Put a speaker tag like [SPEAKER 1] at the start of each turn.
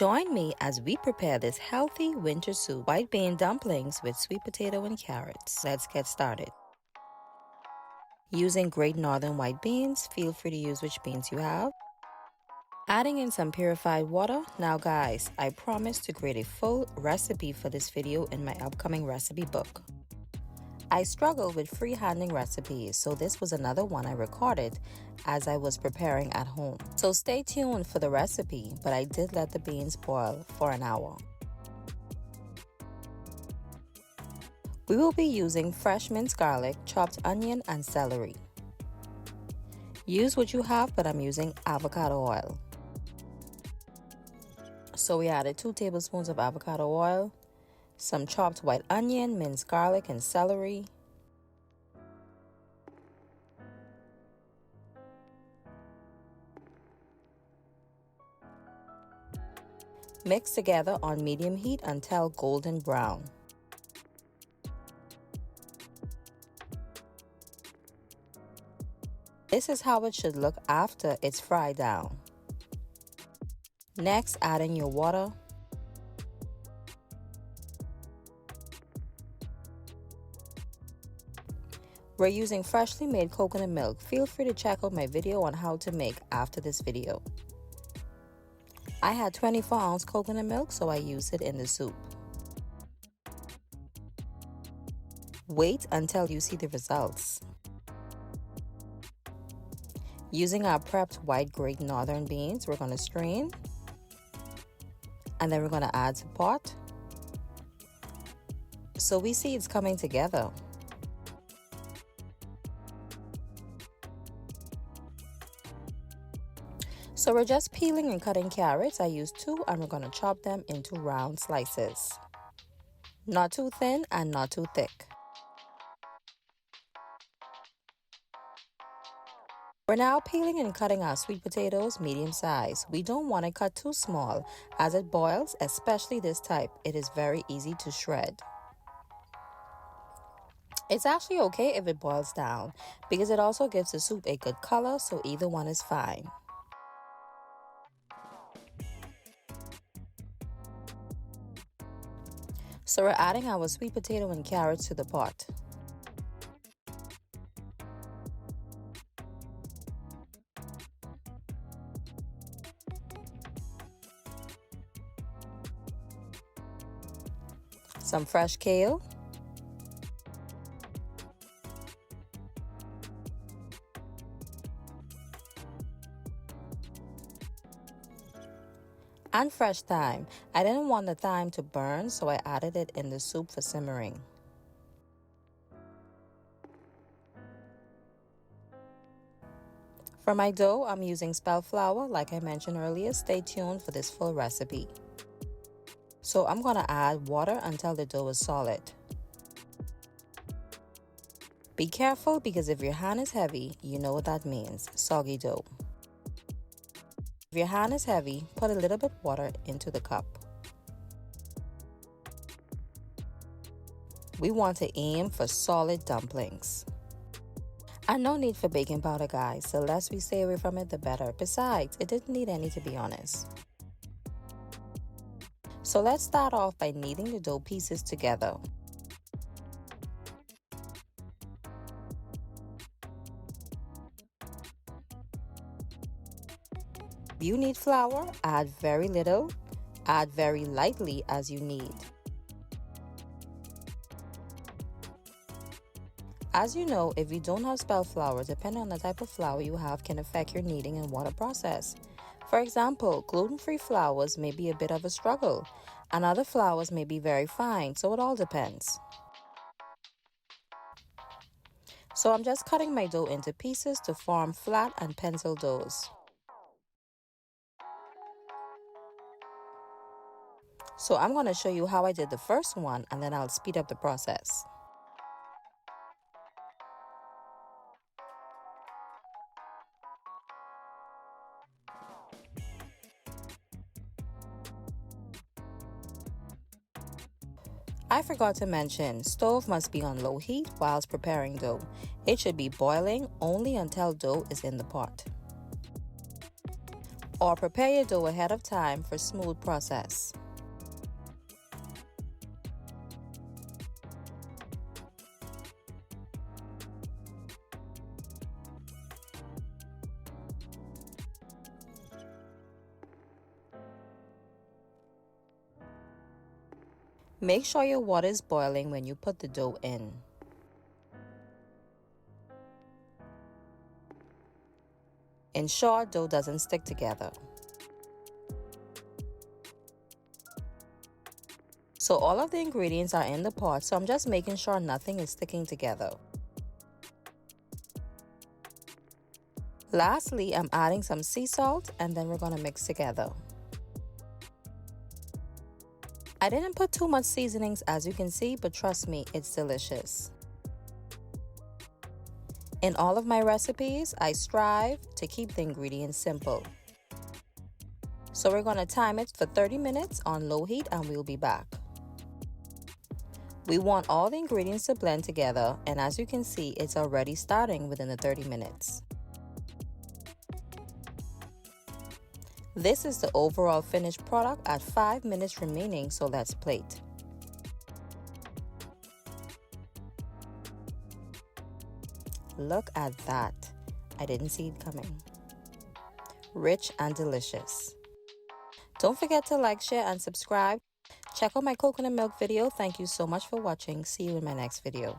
[SPEAKER 1] Join me as we prepare this healthy winter soup, white bean dumplings with sweet potato and carrots. Let's get started. Using Great Northern white beans, feel free to use which beans you have. Adding in some purified water. Now guys, I promise to create a full recipe for this video in my upcoming recipe book. I struggle with freehanding recipes, so this was another one I recorded as I was preparing at home. So stay tuned for the recipe, but I did let the beans boil for an hour. We will be using fresh minced garlic, chopped onion, and celery. Use what you have, but I'm using avocado oil. So we added 2 tablespoons of avocado oil, some chopped white onion, minced garlic, and celery. Mix together on medium heat until golden brown. This is how it should look after it's fried down. Next, add in your water. We're using freshly made coconut milk. Feel free to check out my video on how to make after this video. I had 24-ounce coconut milk, so I used it in the soup. Wait until you see the results. Using our prepped white Great Northern beans, we're going to strain. And then we're going to add to pot. So we see it's coming together. So we're just peeling and cutting carrots. I used 2 and we're going to chop them into round slices. Not too thin and not too thick. We're now peeling and cutting our sweet potatoes medium size. We don't want to cut too small. As it boils, especially this type, it is very easy to shred. It's actually okay if it boils down because it also gives the soup a good color, so either one is fine. So we're adding our sweet potato and carrots to the pot. Some fresh kale. And fresh thyme. I didn't want the thyme to burn, so I added it in the soup for simmering. For my dough, I'm using Spelt flour. Like I mentioned earlier, stay tuned for this full recipe. So I'm going to add water until the dough is solid. Be careful because if your hand is heavy, you know what that means, soggy dough. If your hand is heavy, put a little bit water into the cup. We want to aim for solid dumplings. And no need for baking powder, guys. The less we stay away from it, the better. Besides, it didn't need any, to be honest. So let's start off by kneading the dough pieces together. If you need flour, add very little. Add very lightly as you need. As you know, if you don't have Spelt flour, depending on the type of flour you have, can affect your kneading and water process. For example, gluten-free flours may be a bit of a struggle, and other flours may be very fine, so it all depends. So I'm just cutting my dough into pieces to form flat and pencil doughs. So I'm going to show you how I did the first one, and then I'll speed up the process. I forgot to mention, stove must be on low heat whilst preparing dough. It should be boiling only until dough is in the pot. or prepare your dough ahead of time for smooth process. Make sure your water is boiling when you put the dough in. Ensure dough doesn't stick together. So all of the ingredients are in the pot, so I'm just making sure nothing is sticking together. Lastly, I'm adding some sea salt and then we're going to mix together. I didn't put too much seasonings as you can see, but trust me, it's delicious. In all of my recipes, I strive to keep the ingredients simple. So we're going to time it for 30 minutes on low heat and we'll be back. We want all the ingredients to blend together, and as you can see, it's already starting within the 30 minutes. This is the overall finished product at 5 minutes remaining, so let's plate. Look at that. I didn't see it coming. Rich and delicious. Don't forget to like, share, and subscribe. Check out my coconut milk video. Thank you so much for watching. See you in my next video.